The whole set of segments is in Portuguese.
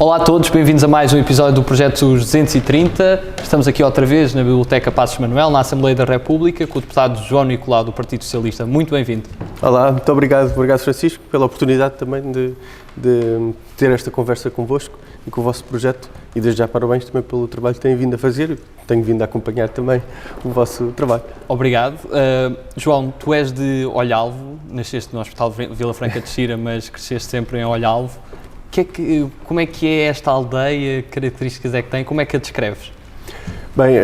Olá a todos, bem-vindos a mais um episódio do Projeto 230. Estamos aqui outra vez na Biblioteca Passos Manuel, na Assembleia da República, com o deputado João Nicolau, do Partido Socialista. Muito bem-vindo. Olá, muito obrigado Francisco, pela oportunidade também de ter esta conversa convosco e com o vosso projeto, e desde já parabéns também pelo trabalho que têm vindo a fazer. Tenho vindo a acompanhar também o vosso trabalho. Obrigado. João, tu és de Olhalvo, nasceste no Hospital Vila Franca de Xira, mas cresceste sempre em Olhalvo. Como é que é esta aldeia? Que características é que tem? Como é que a descreves? Bem,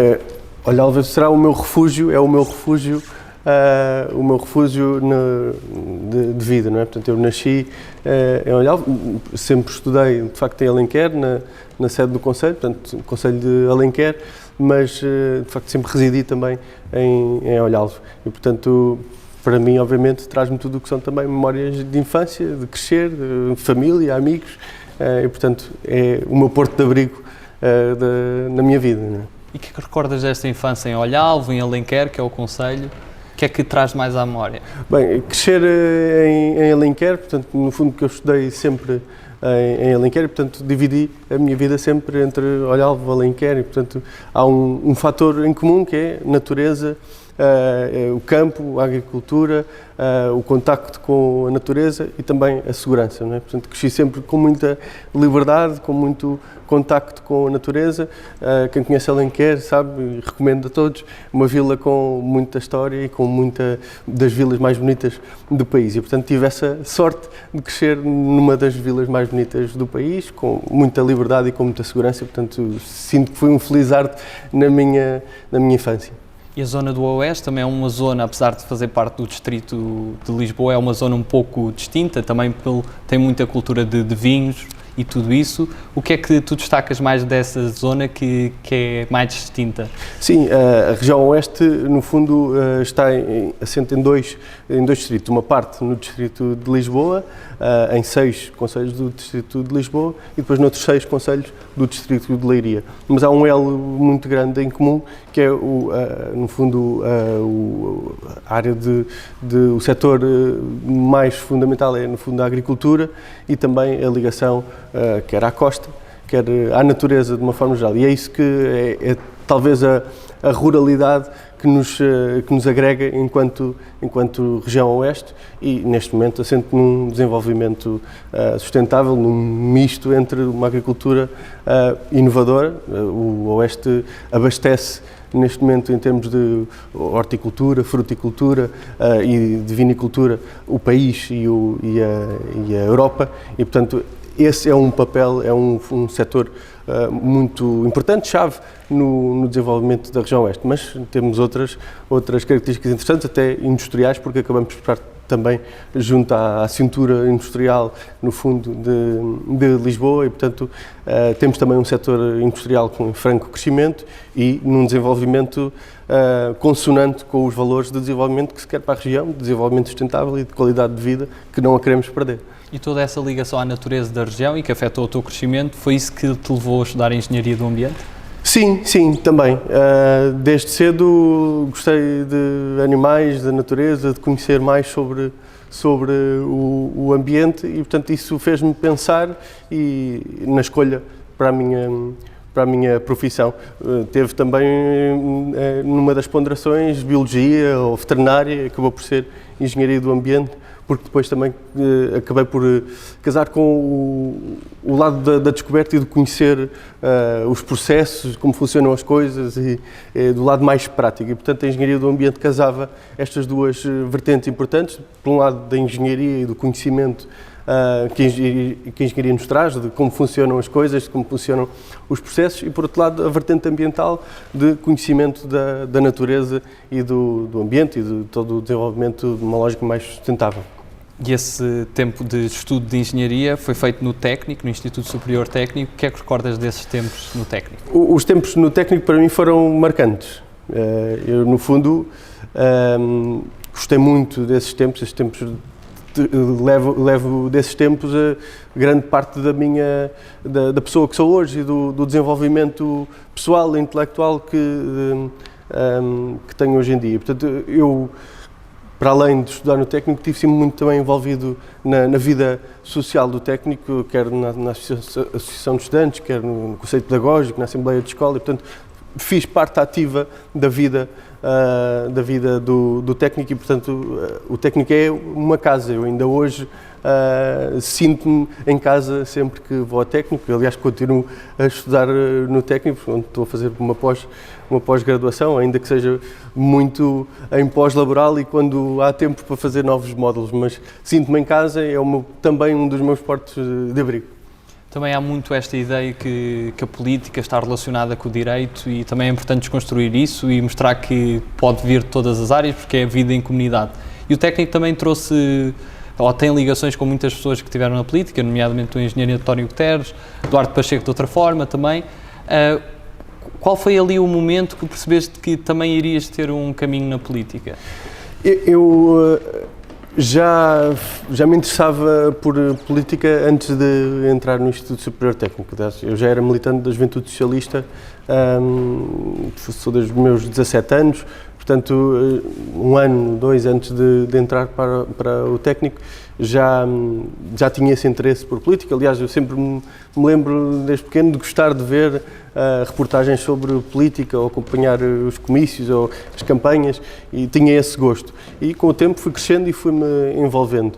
Olhalvo será o meu refúgio, de vida, não é? Portanto, eu nasci em Olhalvo, sempre estudei, de facto, em Alenquer, na sede do Conselho, portanto, Conselho de Alenquer, mas, de facto, sempre residi também em Olhalvo. E, portanto, para mim, obviamente, traz-me tudo o que são também memórias de infância, de crescer, de família, amigos, e, portanto, é o meu porto de abrigo na minha vida, não é? E o que recordas desta infância em Olhalvo, em Alenquer, que é o Conselho? O que é que traz mais à memória? Bem, crescer em Alenquer, portanto, no fundo que eu estudei sempre em Alenquer, e, portanto, dividi a minha vida sempre entre Olhalvo e Alenquer, e, portanto, há um fator em comum que é natureza, o campo, a agricultura, o contacto com a natureza e também a segurança, não é? Portanto, cresci sempre com muita liberdade, com muito contacto com a natureza. Quem conhece Alenquer sabe, e recomendo a todos, uma vila com muita história e com muita das vilas mais bonitas do país. E, portanto, tive essa sorte de crescer numa das vilas mais bonitas do país, com muita liberdade e com muita segurança. E, portanto, sinto que fui um felizardo na minha infância. E a zona do Oeste também é uma zona, apesar de fazer parte do distrito de Lisboa, é uma zona um pouco distinta, também tem muita cultura de vinhos e tudo isso. O que é que tu destacas mais dessa zona que é mais distinta? Sim, a região Oeste, no fundo, está assente em dois distritos. Uma parte no distrito de Lisboa, em 6 concelhos do distrito de Lisboa, e depois noutros 6 concelhos do distrito de Leiria. Mas há um elo muito grande em comum, que é, no fundo, a área o setor mais fundamental é, no fundo, a agricultura e também a ligação quer à costa, quer à natureza de uma forma geral. E é isso que é talvez a ruralidade que nos agrega enquanto região Oeste, e neste momento assente num desenvolvimento sustentável, num misto entre uma agricultura inovadora. O Oeste abastece neste momento, em termos de horticultura, fruticultura e de vinicultura, o país e a Europa, e, portanto, esse é um papel, é um setor muito importante, chave no desenvolvimento da região Oeste, mas temos outras características interessantes, até industriais, porque acabamos por estar também junto à cintura industrial, no fundo, de Lisboa, e, portanto, temos também um setor industrial com franco crescimento e num desenvolvimento consonante com os valores de desenvolvimento que se quer para a região, de desenvolvimento sustentável e de qualidade de vida, que não a queremos perder. E toda essa ligação à natureza da região e que afetou o teu crescimento, foi isso que te levou a estudar Engenharia do Ambiente? Sim, também. Desde cedo gostei de animais, da natureza, de conhecer mais sobre o ambiente, e, portanto, isso fez-me pensar na escolha para a minha profissão. Teve também, numa das ponderações, biologia ou veterinária, acabou por ser Engenharia do Ambiente, porque depois também acabei por casar com o lado da descoberta e de conhecer os processos, como funcionam as coisas, e do lado mais prático. E, portanto, a Engenharia do Ambiente casava estas duas vertentes importantes, por um lado da engenharia e do conhecimento que a engenharia nos traz, de como funcionam as coisas, de como funcionam os processos, e, por outro lado, a vertente ambiental, de conhecimento da natureza e do ambiente e de todo o desenvolvimento de uma lógica mais sustentável. E esse tempo de estudo de engenharia foi feito no técnico, no Instituto Superior Técnico. O que é que recordas desses tempos no técnico? Os tempos no técnico para mim foram marcantes. Eu, no fundo, gostei muito desses tempos. Levo desses tempos a grande parte da pessoa que sou hoje e do desenvolvimento pessoal e intelectual que tenho hoje em dia. Portanto, eu para além de estudar no técnico, estive sempre muito também envolvido na vida social do técnico, quer na Associação de Estudantes, quer no Conselho Pedagógico, na Assembleia de Escola, e portanto fiz parte ativa da vida do técnico e portanto o técnico é uma casa. Eu ainda hoje sinto-me em casa sempre que vou ao técnico. Aliás, continuo a estudar no técnico, onde estou a fazer uma pós-graduação, ainda que seja muito em pós-laboral e quando há tempo para fazer novos módulos, mas sinto-me em casa, é também um dos meus portos de abrigo. Também há muito esta ideia que a política está relacionada com o direito e também é importante desconstruir isso e mostrar que pode vir de todas as áreas, porque é a vida em comunidade. E o técnico também trouxe, ou tem ligações com muitas pessoas que estiveram na política, nomeadamente o engenheiro António Guterres, Eduardo Pacheco de outra forma também. Qual foi ali o momento que percebeste que também irias ter um caminho na política? Eu já me interessava por política antes de entrar no Instituto Superior Técnico. Eu já era militante da Juventude Socialista, sou desde os meus 17 anos, portanto, 1 ano, 2 antes de entrar para o técnico, já tinha esse interesse por política. Aliás, eu sempre me lembro, desde pequeno, de gostar de ver reportagens sobre política, ou acompanhar os comícios ou as campanhas, e tinha esse gosto. E com o tempo fui crescendo e fui-me envolvendo.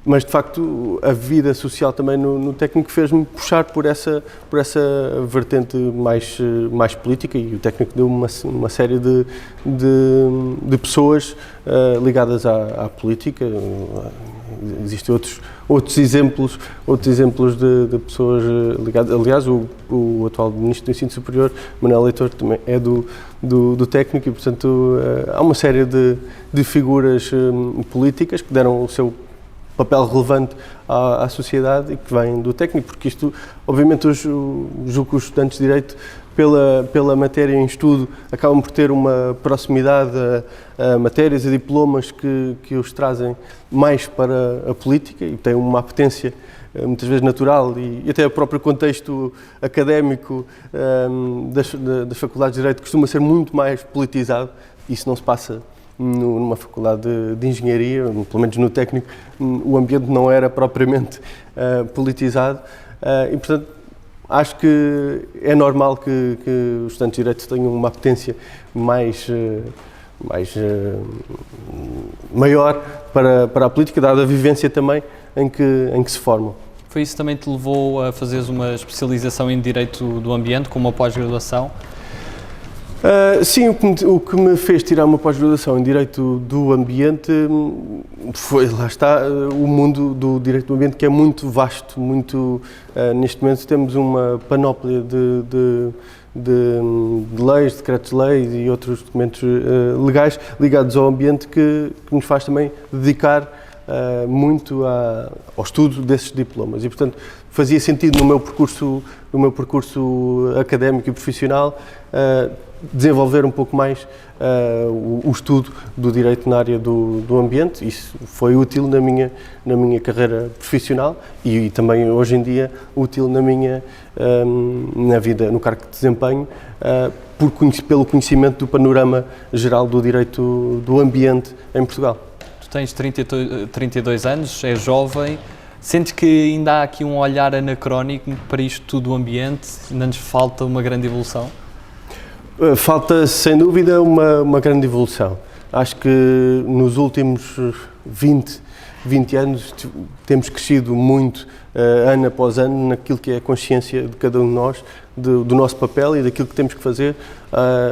Mas, de facto, a vida social também no técnico fez-me puxar por essa vertente mais política, e o técnico deu uma série de pessoas ligadas à política. Existem outros exemplos de pessoas ligadas. Aliás, o atual Ministro do Ensino Superior, Manuel Leitor, também é do técnico e, portanto, há uma série de figuras políticas que deram o seu papel relevante à sociedade e que vem do técnico, porque isto, obviamente, eu julgo que os estudantes de Direito, pela matéria em estudo, acabam por ter uma proximidade a matérias e diplomas que os trazem mais para a política e têm uma apetência muitas vezes natural e até o próprio contexto académico das faculdades de Direito costuma ser muito mais politizado. Isso não se passa numa faculdade de engenharia, pelo menos no técnico, o ambiente não era propriamente politizado e, portanto, acho que é normal que os estudantes de Direito tenham uma apetência maior para a política, dada a vivência também em que se formam. Foi isso também que te levou a fazeres uma especialização em Direito do Ambiente, com uma pós-graduação? Sim, o que me fez tirar uma pós-graduação em Direito do Ambiente foi, lá está, o mundo do Direito do Ambiente, que é muito vasto, neste momento temos uma panóplia de leis, decretos-leis e outros documentos legais ligados ao ambiente que nos faz também dedicar muito ao estudo desses diplomas e, portanto, fazia sentido no meu percurso académico e profissional desenvolver um pouco mais o estudo do direito na área do ambiente. Isso foi útil na minha carreira profissional e também hoje em dia útil na vida, no cargo que desempenho, pelo conhecimento do panorama geral do direito do ambiente em Portugal. Tu tens 32 anos, és jovem. Sentes que ainda há aqui um olhar anacrónico para isto tudo do ambiente? Ainda nos falta uma grande evolução? Falta, sem dúvida, uma grande evolução. Acho que nos últimos 20 anos temos crescido muito, ano após ano, naquilo que é a consciência de cada um de nós, do nosso papel e daquilo que temos que fazer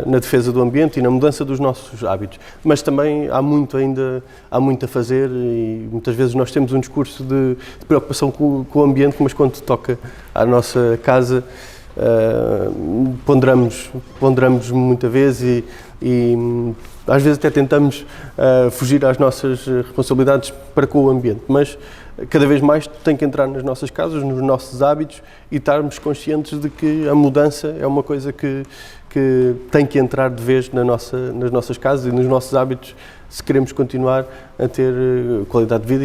na defesa do ambiente e na mudança dos nossos hábitos. Mas também há muito a fazer e muitas vezes nós temos um discurso de preocupação com o ambiente, mas quando toca à nossa casa, ponderamos muita vez e às vezes até tentamos fugir às nossas responsabilidades para com o ambiente, mas cada vez mais tem que entrar nas nossas casas, nos nossos hábitos e estarmos conscientes de que a mudança é uma coisa que tem que entrar de vez nas nossas casas e nos nossos hábitos se queremos continuar a ter qualidade de vida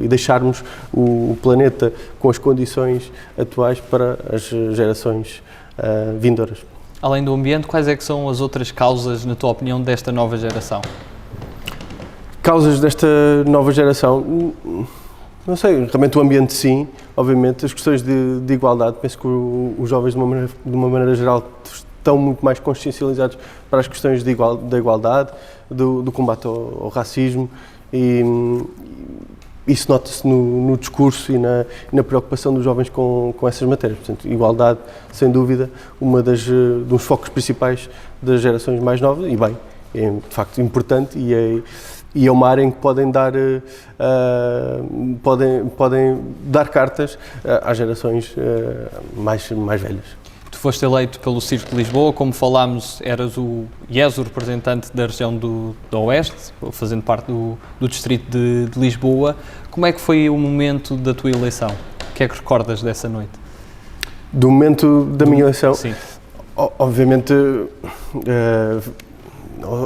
e deixarmos o planeta com as condições atuais para as gerações vindouras. Além do ambiente, quais é que são as outras causas, na tua opinião, desta nova geração? Causas desta nova geração, não sei, realmente o ambiente sim, obviamente, as questões de igualdade, penso que os jovens de uma maneira geral estão muito mais consciencializados para as questões da igualdade, do combate ao racismo, e isso nota-se no discurso e na preocupação dos jovens com essas matérias. Portanto, igualdade, sem dúvida, dos focos principais das gerações mais novas, e bem, é de facto importante e é uma área em que podem dar cartas às gerações mais velhas. Tu foste eleito pelo Circo de Lisboa, como falámos, és o representante da região do Oeste, fazendo parte do distrito de Lisboa. Como é que foi o momento da tua eleição? O que é que recordas dessa noite? Do momento da minha eleição? Sim. Obviamente,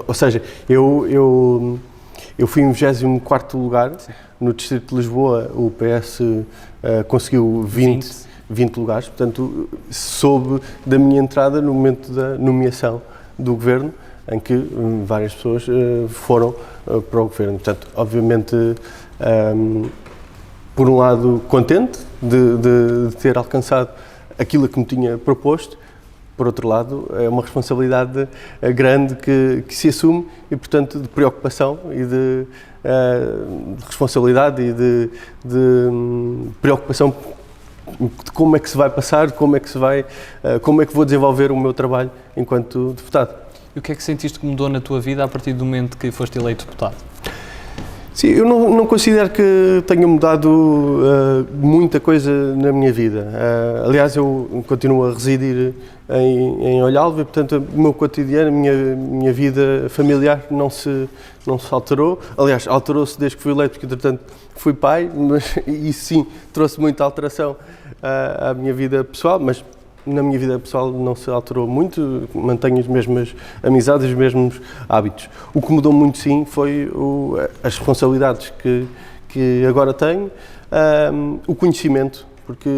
ou seja, eu fui em 24º lugar. Sim. No distrito de Lisboa, o PS conseguiu 20 lugares, portanto, soube da minha entrada no momento da nomeação do governo, em que várias pessoas foram para o governo. Portanto, obviamente, por um lado, contente de ter alcançado aquilo que me tinha proposto, por outro lado, é uma responsabilidade grande que se assume e, portanto, de preocupação e de responsabilidade e de preocupação de como é que se vai passar, como é que vou desenvolver o meu trabalho enquanto deputado. E o que é que sentiste que mudou na tua vida a partir do momento que foste eleito deputado? Sim, eu não considero que tenha mudado muita coisa na minha vida. Aliás, eu continuo a residir em Olhalva e, portanto, o meu cotidiano, a minha vida familiar não se alterou. Aliás, alterou-se desde que fui eleito, porque, entretanto, fui pai, mas isso sim trouxe muita alteração à minha vida pessoal, mas na minha vida pessoal não se alterou muito, mantenho as mesmas amizades, os mesmos hábitos. O que mudou muito sim foi as responsabilidades que agora tenho, o conhecimento, porque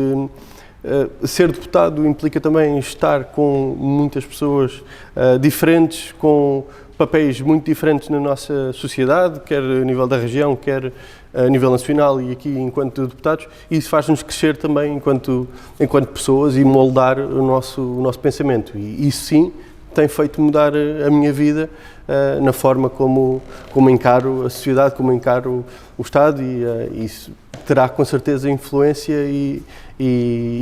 ser deputado implica também estar com muitas pessoas diferentes, com papéis muito diferentes na nossa sociedade, quer a nível da região, quer a nível nacional e aqui enquanto deputados, e isso faz-nos crescer também enquanto pessoas e moldar o nosso pensamento. E isso sim tem feito mudar a minha vida na forma como encaro a sociedade, como encaro o Estado, e isso terá com certeza influência e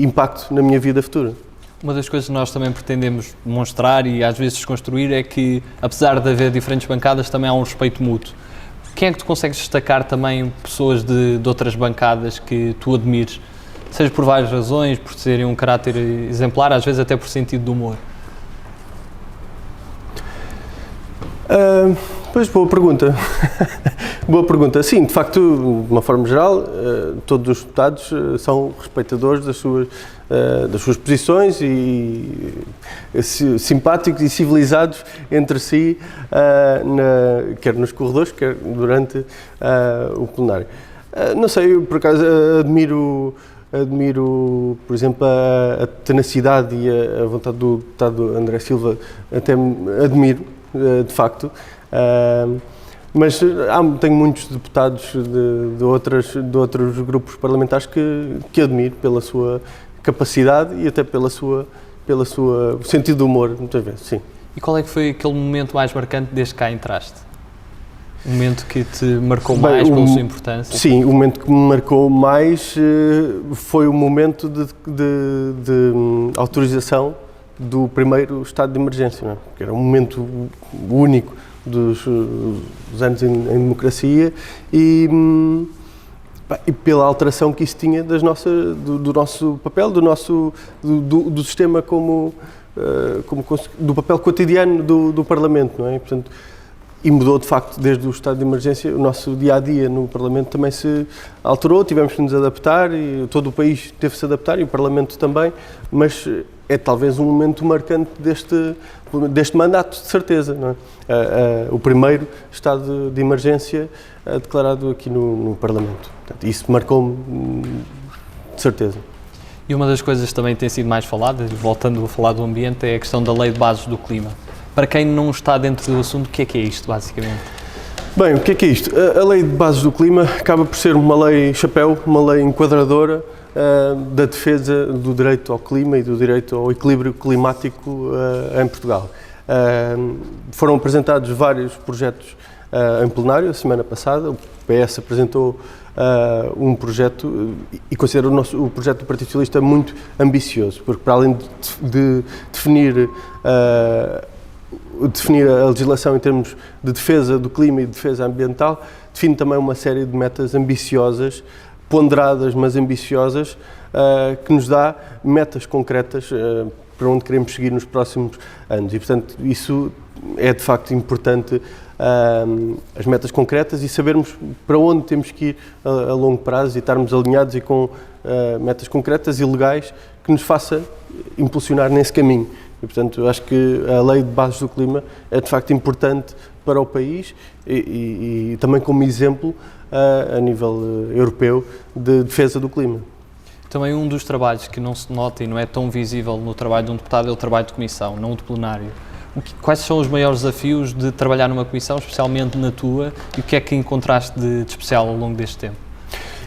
impacto na minha vida futura. Uma das coisas que nós também pretendemos demonstrar e às vezes desconstruir é que, apesar de haver diferentes bancadas, também há um respeito mútuo. Quem é que tu consegues destacar também pessoas de outras bancadas que tu admires? Seja por várias razões, por terem um caráter exemplar, às vezes até por sentido de humor. Pois, boa pergunta. Boa pergunta. Sim, de facto, de uma forma geral, todos os deputados são respeitadores das suas posições e simpáticos e civilizados entre si, quer nos corredores, quer durante o plenário. Não sei, eu por acaso admiro, por exemplo, a tenacidade e a vontade do deputado André Silva, até admiro, de facto. Mas tenho muitos deputados de outros grupos parlamentares que admiro pela sua capacidade e até pelo sentido de humor, muitas vezes, sim. E qual é que foi aquele momento mais marcante desde que cá entraste? O momento que te marcou mais pela sua importância? Sim, o momento que me marcou mais foi o momento de autorização do primeiro estado de emergência, não é? Que era um momento único dos anos em democracia e pela alteração que isso tinha do nosso papel, do sistema do papel cotidiano do Parlamento, não é? Portanto, e mudou de facto desde o estado de emergência, o nosso dia-a-dia no Parlamento também se alterou, tivemos que nos adaptar e todo o país teve que se adaptar e o Parlamento também, mas é talvez um momento marcante deste mandato, de certeza, não é? O primeiro estado de emergência declarado aqui no Parlamento. Portanto, isso marcou-me de certeza. E uma das coisas que também tem sido mais falada, voltando a falar do ambiente, é a questão da Lei de Bases do Clima. Para quem não está dentro do assunto, o que é isto, basicamente? Bem, o que é isto? A Lei de Bases do Clima acaba por ser uma lei chapéu, uma lei enquadradora da defesa do direito ao clima e do direito ao equilíbrio climático em Portugal. Foram apresentados vários projetos em plenário a semana passada. O PS apresentou um projeto e considero o projeto do Partido Socialista muito ambicioso, porque para além de definir a legislação em termos de defesa do clima e de defesa ambiental, define também uma série de metas ambiciosas, ponderadas, mas ambiciosas, que nos dá metas concretas para onde queremos seguir nos próximos anos. E, portanto, isso é de facto importante, as metas concretas e sabermos para onde temos que ir a longo prazo e estarmos alinhados e com metas concretas e legais que nos faça impulsionar nesse caminho. E, portanto, acho que a Lei de Bases do Clima é de facto importante para o país e também como exemplo a nível europeu de defesa do clima. Também um dos trabalhos que não se nota e não é tão visível no trabalho de um deputado é o trabalho de comissão, não o de plenário. Quais são os maiores desafios de trabalhar numa comissão, especialmente na tua, e o que é que encontraste de especial ao longo deste tempo?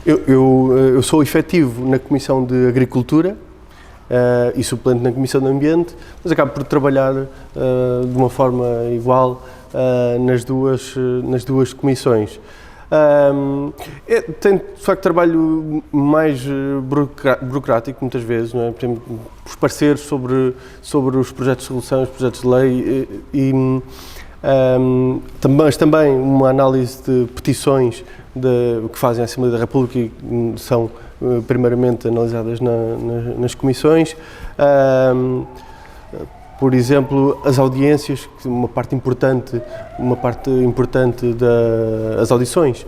Eu sou efetivo na Comissão de Agricultura e suplente na Comissão de Ambiente, mas acabo por trabalhar de uma forma igual nas duas comissões. Tem de facto trabalho mais burocrático muitas vezes, não é? Por exemplo, os pareceres sobre os projetos de resolução, os projetos de lei mas também uma análise de petições que fazem a Assembleia da República e são primeiramente analisadas nas comissões. Por exemplo, as audiências, uma parte importante das audições,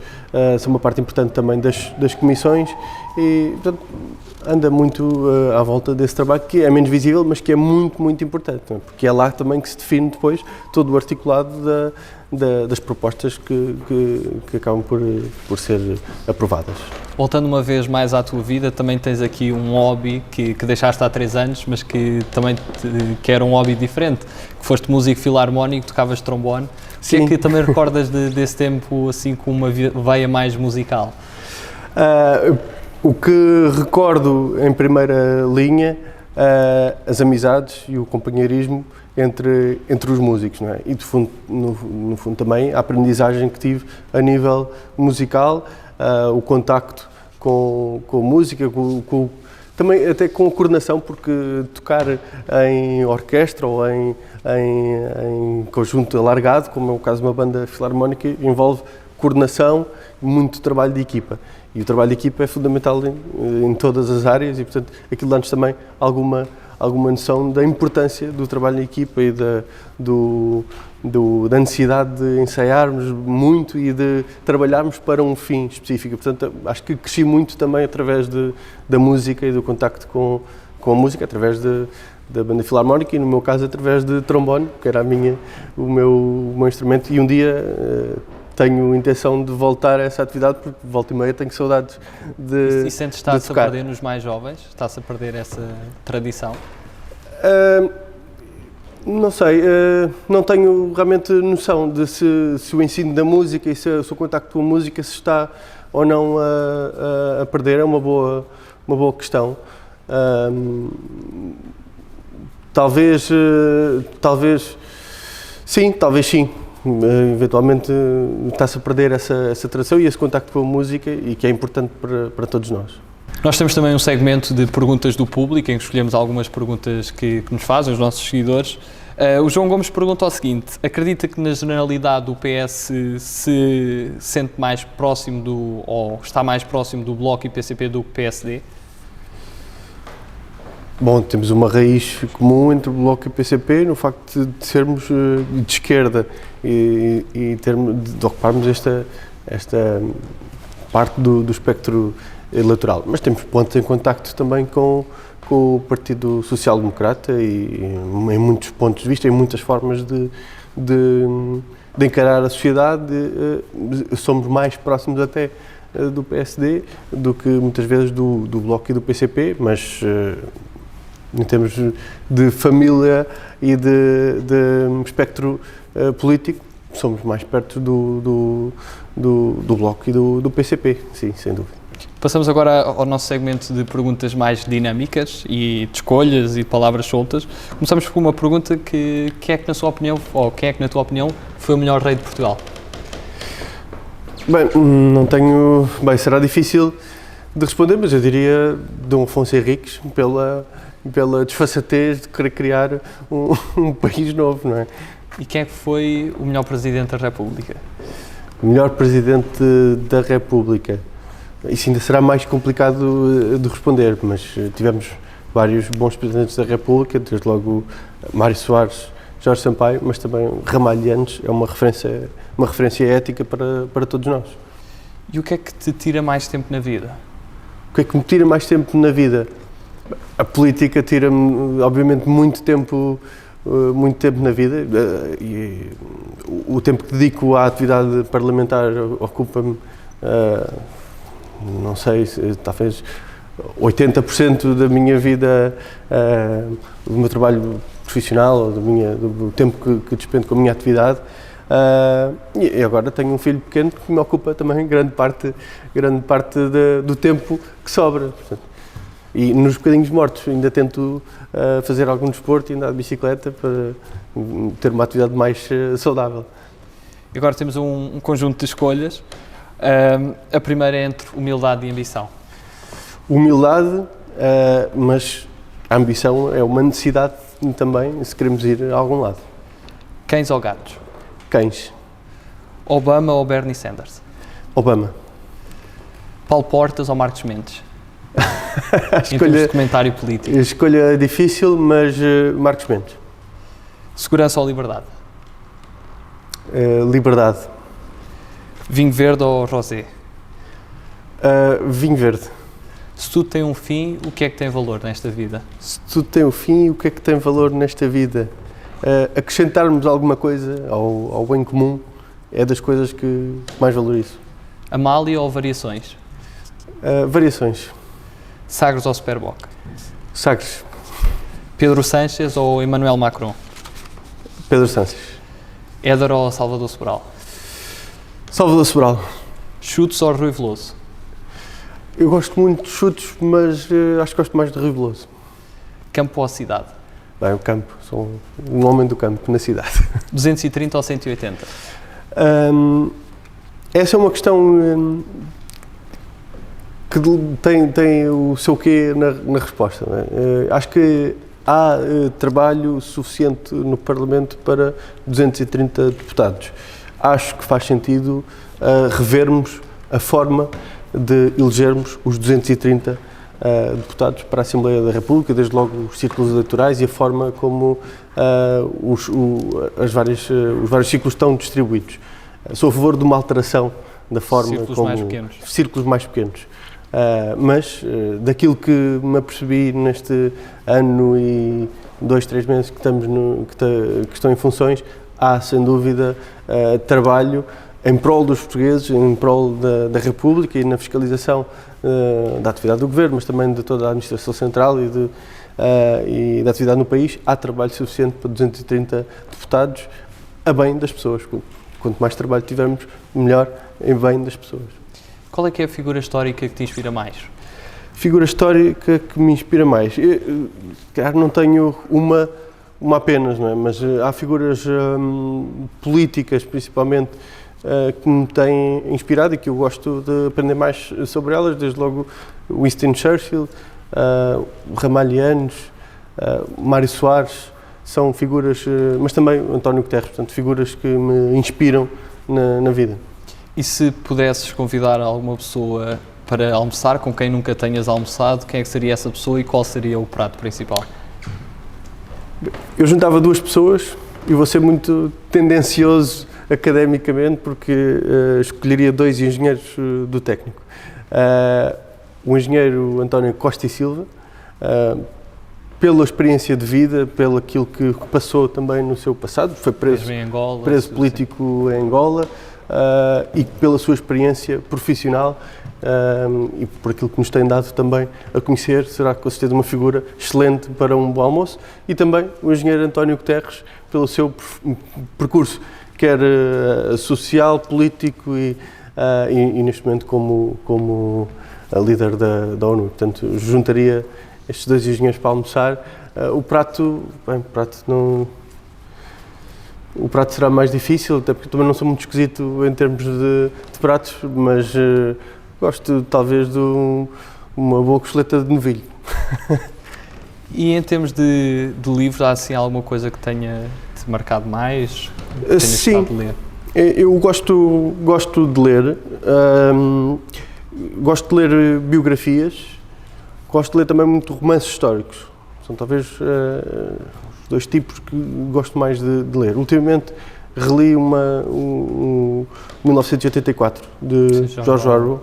são uma parte importante também das comissões e, portanto, anda muito à volta desse trabalho que é menos visível, mas que é muito, muito importante, não é? Porque é lá também que se define depois todo o articulado das propostas que acabam por ser aprovadas. Voltando uma vez mais à tua vida, também tens aqui um hobby que deixaste há 3 anos, mas que também que era um hobby diferente, que foste músico filarmónico, tocavas trombone. O que é que também recordas desse tempo assim com uma veia mais musical? O que recordo em primeira linha, as amizades e o companheirismo entre os músicos, não é? E no fundo também a aprendizagem que tive a nível musical, o contacto com a música, também até com a coordenação, porque tocar em orquestra ou em conjunto alargado, como é o caso de uma banda filarmónica, envolve coordenação e muito trabalho de equipa. E o trabalho de equipa é fundamental em todas as áreas e, portanto, aquilo dá-nos também alguma noção da importância do trabalho em equipa e da necessidade de ensaiarmos muito e de trabalharmos para um fim específico. Portanto, acho que cresci muito também através da música e do contacto com a música, através da banda filarmónica e, no meu caso, através de trombone, que era o meu instrumento, e um dia tenho intenção de voltar a essa atividade, porque volta e meia tenho saudades de E sentes que está-se a perder nos mais jovens? Está-se a perder essa tradição? Não sei, não tenho realmente noção de se o ensino da música e se o seu contacto com a música se está ou não a perder. É uma boa questão. Talvez sim. Eventualmente está-se a perder essa tradição e esse contacto com a música, e que é importante para todos nós. Nós temos também um segmento de perguntas do público, em que escolhemos algumas perguntas que nos fazem os nossos seguidores. O João Gomes pergunta o seguinte: acredita que na generalidade o PS se sente mais próximo ou está mais próximo do Bloco e PCP do que PSD? Bom, temos uma raiz comum entre o Bloco e o PCP no facto de sermos de esquerda e de ocuparmos esta parte do espectro eleitoral. Mas temos pontos em contacto também com o Partido Social Democrata e em muitos pontos de vista, em muitas formas de encarar a sociedade. Somos mais próximos até do PSD do que muitas vezes do Bloco e do PCP, mas em termos de família e de espectro político, somos mais perto do Bloco e do PCP, sim, sem dúvida. Passamos agora ao nosso segmento de perguntas mais dinâmicas e de escolhas e de palavras soltas. Começamos com uma pergunta que é que, na sua opinião, ou quem é que, na tua opinião, foi o melhor rei de Portugal? Bem, não tenho... Bem, será difícil de responder, mas eu diria Dom Afonso Henriques, pela desfaçatez de querer criar um país novo, não é? E quem é que foi o melhor Presidente da República? O melhor Presidente da República. Isso ainda será mais complicado de responder, mas tivemos vários bons Presidentes da República, desde logo Mário Soares, Jorge Sampaio, mas também Ramalhianes é uma referência ética para todos nós. E o que é que te tira mais tempo na vida? O que é que me tira mais tempo na vida? A política tira-me, obviamente, muito tempo na vida, e o tempo que dedico à atividade parlamentar ocupa-me, não sei, talvez 80% da minha vida, do meu trabalho profissional, ou do tempo que despendo com a minha atividade. E agora tenho um filho pequeno que me ocupa também grande parte do tempo que sobra. Portanto, e nos bocadinhos mortos ainda tento fazer algum desporto e andar de bicicleta para ter uma atividade mais saudável. E agora temos um conjunto de escolhas. A primeira é entre humildade e ambição. Humildade, mas a ambição é uma necessidade também se queremos ir a algum lado. Cães ou gatos? Cães. Obama ou Bernie Sanders? Obama. Paulo Portas ou Marcos Mendes? Em termos de comentário político. Escolha difícil, mas Marcos Mendes. Segurança ou liberdade? Liberdade. Vinho verde ou rosé? Vinho verde. Se tudo tem um fim, o que é que tem valor nesta vida? Se tudo tem um fim, o que é que tem valor nesta vida? Acrescentarmos alguma coisa ao bem comum é das coisas que mais valorizo. Amália ou variações? Variações. Sagres ou Superboc? Sagres. Pedro Sánchez ou Emmanuel Macron? Pedro Sánchez. Éder ou Salvador Sobral? Salvador Sobral. Chutes ou Rui Veloso? Eu gosto muito de chutes, mas acho que gosto mais de Rui Veloso. Campo ou cidade? Bem, o campo. Sou um homem do campo, na cidade. 230 ou 180? Essa é uma questão que tem o seu quê na resposta. Não é? Acho que há trabalho suficiente no Parlamento para 230 deputados. Acho que faz sentido revermos a forma de elegermos os 230 deputados para a Assembleia da República, desde logo os círculos eleitorais e a forma como os vários círculos estão distribuídos. Sou a favor de uma alteração da forma Círculos como... mais pequenos. Círculos mais pequenos. Mas daquilo que me apercebi neste ano e 2-3 meses que estão em funções, há sem dúvida trabalho em prol dos portugueses, em prol da República e na fiscalização da atividade do Governo, mas também de toda a administração central e da atividade no país. Há trabalho suficiente para 230 deputados a bem das pessoas. Quanto mais trabalho tivermos, melhor em bem das pessoas. Qual é que é a figura histórica que te inspira mais? Figura histórica que me inspira mais? Claro, não tenho uma apenas, não é? Mas há figuras políticas, principalmente, que me têm inspirado e que eu gosto de aprender mais sobre elas, desde logo Winston Churchill, Ramalhianes, Mário Soares, são figuras, mas também António Guterres, portanto, figuras que me inspiram na vida. E se pudesses convidar alguma pessoa para almoçar com quem nunca tenhas almoçado, quem é que seria essa pessoa e qual seria o prato principal? Eu juntava duas pessoas e vou ser muito tendencioso academicamente porque escolheria dois engenheiros do técnico. O engenheiro António Costa e Silva, pela experiência de vida, pelo aquilo que passou também no seu passado, foi preso político em Angola, e pela sua experiência profissional e por aquilo que nos tem dado também a conhecer, será com certeza uma figura excelente para um bom almoço. E também o engenheiro António Guterres, pelo seu percurso quer social, político e neste momento como a líder da ONU. Portanto, juntaria estes dois engenheiros para almoçar. O prato será mais difícil, até porque também não sou muito esquisito em termos de pratos, mas gosto talvez de uma boa costeleta de novilho. E em termos de livros, há assim alguma coisa que tenha-te marcado mais? Que tenhas Sim, estado a ler? Eu gosto de ler, gosto de ler biografias, gosto de ler também muito romances históricos. São talvez os dois tipos que gosto mais de ler. Ultimamente reli 1984 de George Orwell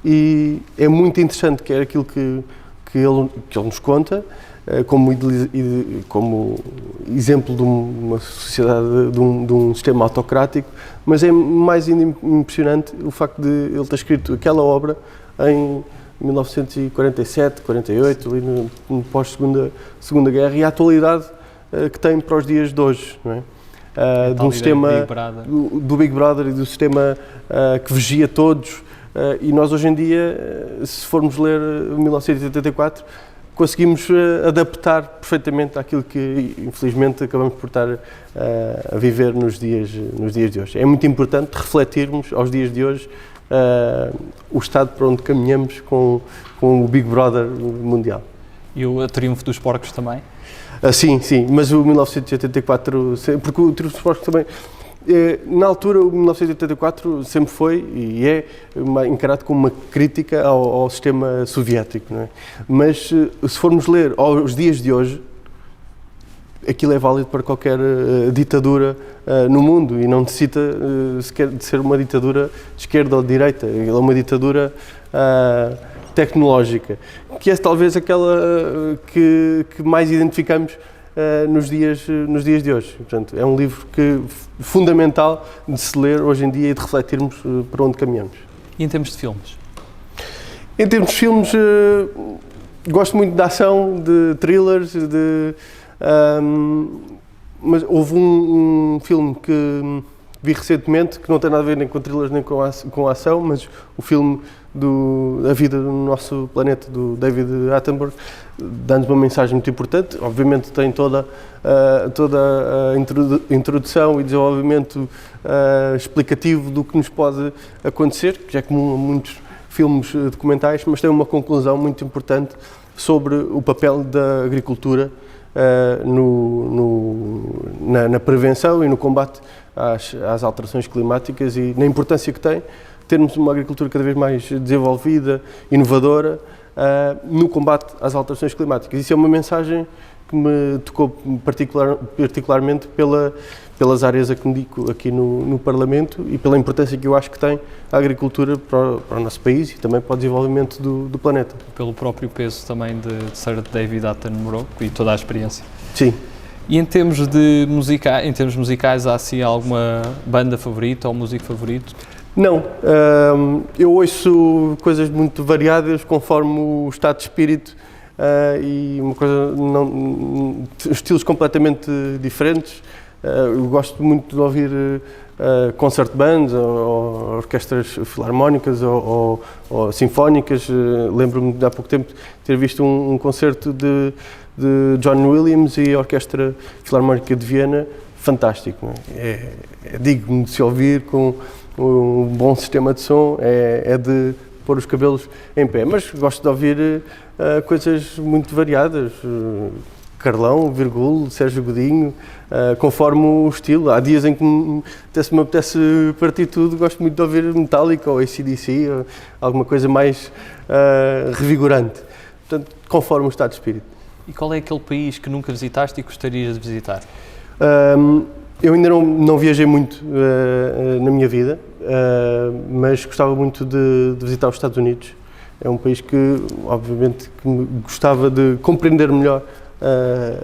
e é muito interessante, que é aquilo que ele nos conta como exemplo de uma sociedade, de um sistema autocrático, mas é mais ainda impressionante o facto de ele ter escrito aquela obra em 1947, 48, ali no pós-segunda guerra, e a atualidade que tem para os dias de hoje, não é? De um sistema do Big Brother e do sistema que vigia todos, e nós hoje em dia, se formos ler 1984, conseguimos adaptar perfeitamente àquilo que infelizmente acabamos por estar a viver nos dias de hoje. É muito importante refletirmos aos dias de hoje o estado para onde caminhamos com o Big Brother mundial. E o Triunfo dos Porcos também? Sim, mas o 1984, porque o Triunfo dos Porcos também, na altura o 1984 sempre foi e é encarado como uma crítica ao sistema soviético, não é? Mas se formos ler aos dias de hoje, aquilo é válido para qualquer ditadura no mundo e não necessita sequer de ser uma ditadura de esquerda ou de direita. É uma ditadura tecnológica, que é talvez aquela que mais identificamos nos dias de hoje. Portanto, é um livro fundamental de se ler hoje em dia e de refletirmos para onde caminhamos. E em termos de filmes? Em termos de filmes, gosto muito de ação, de thrillers, mas houve um filme que vi recentemente, que não tem nada a ver nem com thrillers nem com ação, mas o filme A Vida no Nosso Planeta, do David Attenborough, dá-nos uma mensagem muito importante. Obviamente tem toda a introdução e desenvolvimento explicativo do que nos pode acontecer, que já é comum a muitos filmes documentais, mas tem uma conclusão muito importante sobre o papel da agricultura na prevenção e no combate às alterações climáticas e na importância que tem termos uma agricultura cada vez mais desenvolvida, inovadora, no combate às alterações climáticas. Isso é uma mensagem que me tocou particularmente pelas áreas a que me dedico aqui no Parlamento e pela importância que eu acho que tem a agricultura para o nosso país e também para o desenvolvimento do planeta. Pelo próprio peso também de Sir David Attenborough e toda a experiência. Sim. E em termos musicais, há assim alguma banda favorita ou músico favorito? Não, eu ouço coisas muito variadas conforme o estado de espírito e estilos completamente diferentes. Eu gosto muito de ouvir concert bands ou orquestras filarmónicas ou sinfónicas. Lembro-me de há pouco tempo ter visto um concerto de John Williams e a Orquestra Filarmónica de Viena, fantástico. É digno de se ouvir, com um bom sistema de som, é de pôr os cabelos em pé. Mas gosto de ouvir coisas muito variadas, Carlão, Virgulo, Sérgio Godinho, conforme o estilo. Há dias em que me apetece partir tudo, gosto muito de ouvir Metallica ou AC/DC, ou alguma coisa mais revigorante. Portanto, conforme o estado de espírito. E qual é aquele país que nunca visitaste e gostarias de visitar? Eu ainda não viajei muito na minha vida, mas gostava muito de visitar os Estados Unidos. É um país que, obviamente, gostava de compreender melhor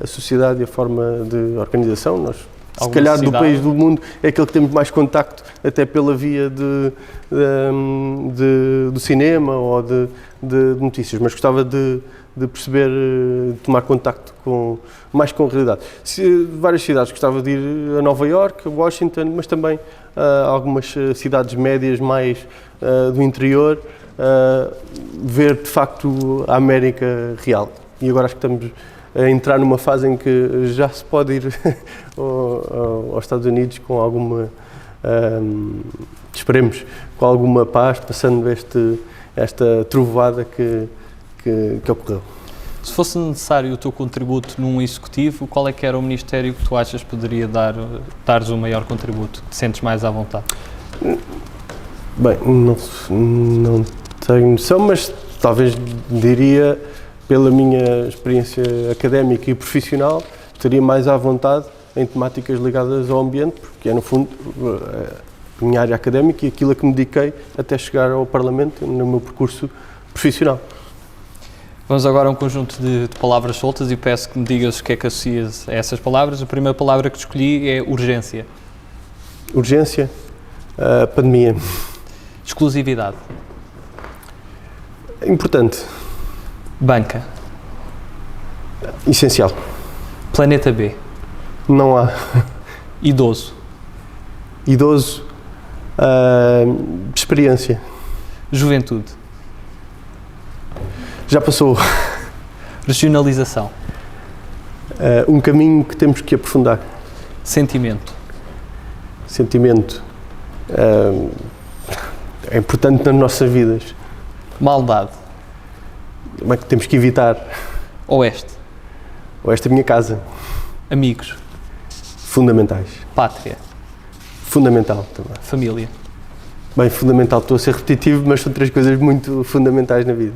a sociedade e a forma de organização. Nós se calhar do país do mundo, é aquele que temos mais contacto, até pela via do cinema ou de notícias, mas gostava de perceber, de tomar contacto mais com a realidade. Várias cidades, gostava de ir a Nova Iorque, a Washington, mas também algumas cidades médias mais do interior, ver de facto a América real. E agora acho que estamos a entrar numa fase em que já se pode ir aos Estados Unidos com alguma, esperemos, com alguma paz, passando esta trovoada que ocorreu. Se fosse necessário o teu contributo num executivo, qual é que era o ministério que tu achas poderia dar-vos o maior contributo? Te sentes mais à vontade? Bem, não tenho noção, mas talvez diria, pela minha experiência académica e profissional, estaria mais à vontade em temáticas ligadas ao ambiente, porque é, no fundo, a minha área académica e aquilo a que me dediquei até chegar ao Parlamento no meu percurso profissional. Vamos agora a um conjunto de palavras soltas e peço que me digas o que é que associas a essas palavras. A primeira palavra que escolhi é urgência. Urgência, pandemia. Exclusividade. Importante. Banca. Essencial. Planeta B. Não há. Idoso. Idoso, experiência. Juventude. Já passou. Regionalização. Um caminho que temos que aprofundar. Sentimento. Sentimento. É importante nas nossas vidas. Maldade. Como é que temos que evitar? Oeste. Esta é a minha casa. Amigos. Fundamentais. Pátria. Fundamental também. Família. Bem, fundamental, estou a ser repetitivo, mas são três coisas muito fundamentais na vida.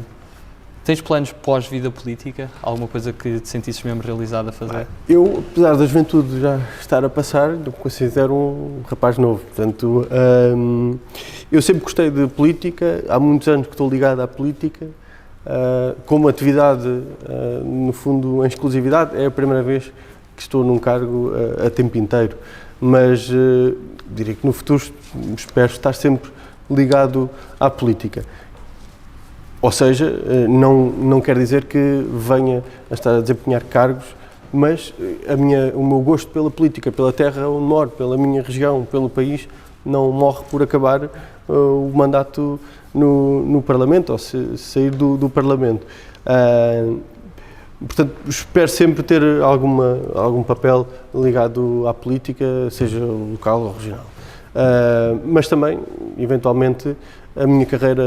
Tens planos pós-vida política? Alguma coisa que te sentisses mesmo realizado a fazer? Eu, apesar da juventude já estar a passar, me considero um rapaz novo. Portanto, eu sempre gostei de política, há muitos anos que estou ligado à política. Como atividade, no fundo, em exclusividade, é a primeira vez que estou num cargo a tempo inteiro. Mas diria que no futuro espero estar sempre ligado à política. Ou seja, não quer dizer que venha a estar a desempenhar cargos, mas o meu gosto pela política, pela terra onde moro, pela minha região, pelo país, não morre por acabar o mandato no Parlamento, ou sair do Parlamento. Portanto, espero sempre ter algum papel ligado à política, seja local ou regional. Mas também, eventualmente, a minha carreira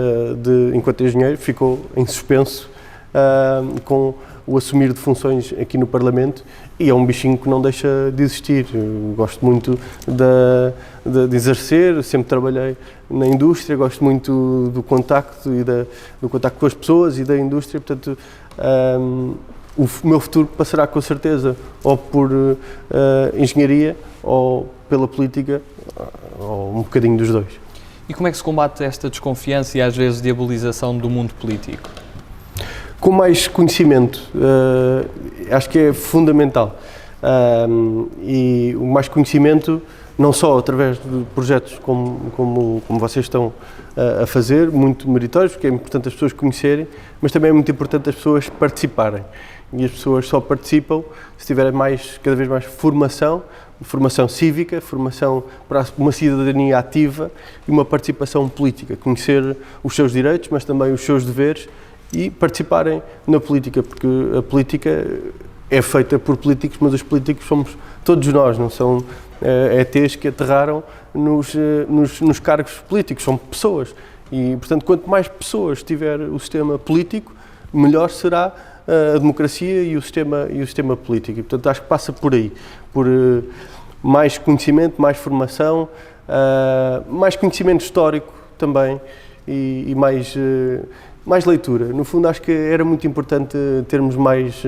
enquanto engenheiro ficou em suspenso com o assumir de funções aqui no Parlamento e é um bichinho que não deixa de existir. Eu gosto muito de exercer, sempre trabalhei na indústria, gosto muito do contacto do contacto com as pessoas e da indústria, portanto, o meu futuro passará com certeza ou por engenharia ou pela política, ou um bocadinho dos dois. E como é que se combate esta desconfiança e às vezes diabolização do mundo político? Com mais conhecimento, acho que é fundamental. E o mais conhecimento, não só através de projetos como vocês estão a fazer, muito meritórios, porque é importante as pessoas conhecerem, mas também é muito importante as pessoas participarem. E as pessoas só participam se tiverem cada vez mais formação cívica, formação para uma cidadania ativa e uma participação política, conhecer os seus direitos, mas também os seus deveres e participarem na política, porque a política é feita por políticos, mas os políticos somos todos nós, não são ETs que aterraram nos cargos políticos, são pessoas. E, portanto, quanto mais pessoas tiver o sistema político, melhor será a democracia e o sistema político. E, portanto, acho que passa por aí, por mais conhecimento, mais formação, mais conhecimento histórico também e mais leitura. No fundo, acho que era muito importante termos mais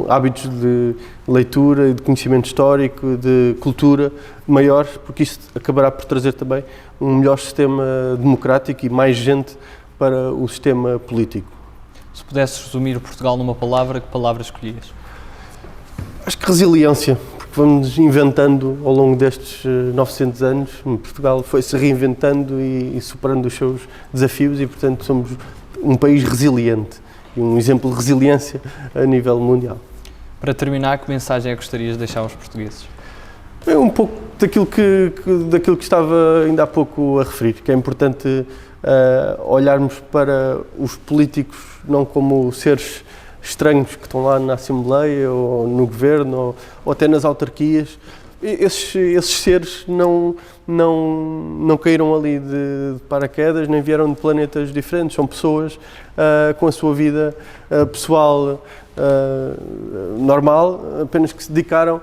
hábitos de leitura e de conhecimento histórico, de cultura maiores, porque isso acabará por trazer também um melhor sistema democrático e mais gente para o sistema político. Se pudesses resumir Portugal numa palavra, que palavra escolhias? Acho que resiliência, porque vamos inventando ao longo destes 900 anos. Portugal foi-se reinventando e superando os seus desafios e, portanto, somos um país resiliente e um exemplo de resiliência a nível mundial. Para terminar, que mensagem é que gostarias de deixar aos portugueses? É um pouco daquilo que estava ainda há pouco a referir, que é importante olharmos para os políticos não como seres estranhos que estão lá na Assembleia ou no Governo ou até nas autarquias. Esses seres não caíram ali de paraquedas, nem vieram de planetas diferentes, são pessoas com a sua vida pessoal normal, apenas que se dedicaram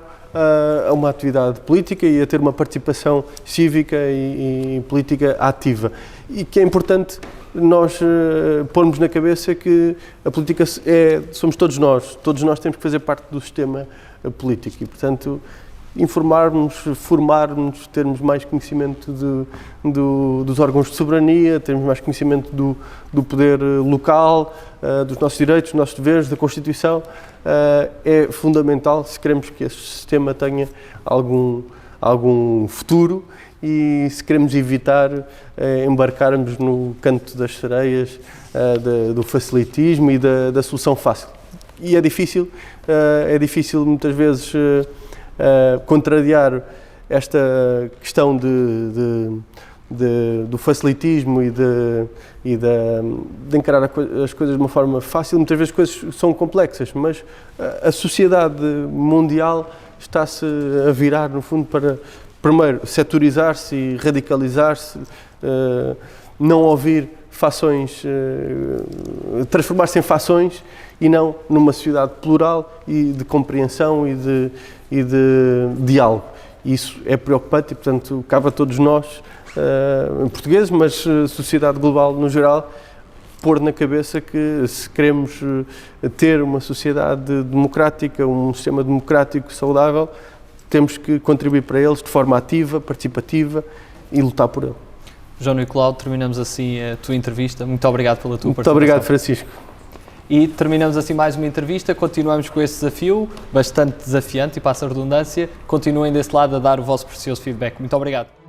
a uma atividade política e a ter uma participação cívica e política ativa. E que é importante nós pormos na cabeça que a política somos todos nós temos que fazer parte do sistema político e, portanto, informarmos, formarmos, termos mais conhecimento dos órgãos de soberania, termos mais conhecimento do poder local, dos nossos direitos, dos nossos deveres, da Constituição, é fundamental se queremos que este sistema tenha algum futuro e se queremos evitar embarcarmos no canto das sereias do facilitismo e da solução fácil. E é difícil muitas vezes contrariar esta questão do facilitismo e de encarar as coisas de uma forma fácil. Muitas vezes as coisas são complexas, mas a sociedade mundial está-se a virar, no fundo, para, primeiro, setorizar-se e radicalizar-se, não ouvir fações, transformar-se em fações e não numa sociedade plural e de compreensão e de diálogo. Isso é preocupante e, portanto, cabe a todos nós, portugueses, mas sociedade global no geral, pôr na cabeça que se queremos ter uma sociedade democrática, um sistema democrático saudável, temos que contribuir para eles de forma ativa, participativa e lutar por ele. João Nicolau, terminamos assim a tua entrevista. Muito obrigado pela tua participação. Muito obrigado, Francisco. E terminamos assim mais uma entrevista. Continuamos com este desafio, bastante desafiante e, passa a redundância, continuem desse lado a dar o vosso precioso feedback. Muito obrigado.